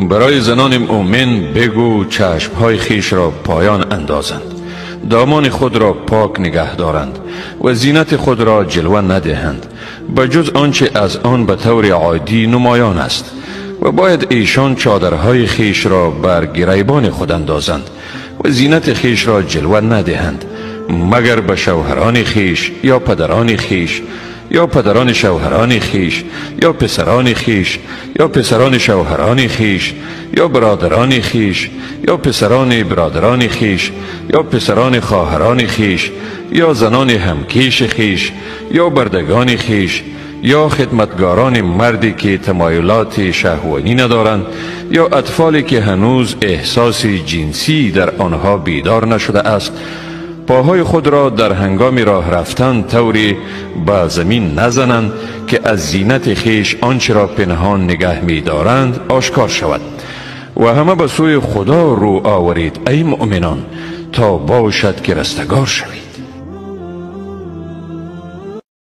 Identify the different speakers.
Speaker 1: برای زنان مؤمن بگو چشمهای خیش را پایان اندازند، دامان خود را پاک نگه دارند و زینت خود را جلوه ندهند به جز آنچه از آن به طور عادی نمایان است، و باید ایشان چادرهای خیش را بر گریبان خود اندازند و زینت خیش را جلوه ندهند مگر به شوهران خیش یا پدران خیش یا پدران شوهران خیش یا پسران خیش یا پسران شوهران خیش یا برادران خیش یا پسران برادران خیش یا پسران خواهران خیش یا زنان همکیش خیش یا بردگان خیش یا خدمتگاران مردی که تمایلات شهوانی ندارند یا اطفالی که هنوز احساس جنسی در آنها بیدار نشده است، پاهای خود را در هنگام راه رفتن طوری به زمین نزنند که از زینت خیش آنچه را پنهان نگه می دارند آشکار شود، و همه به سوی خدا رو آورید ای مؤمنان تا باشد که رستگار شوید.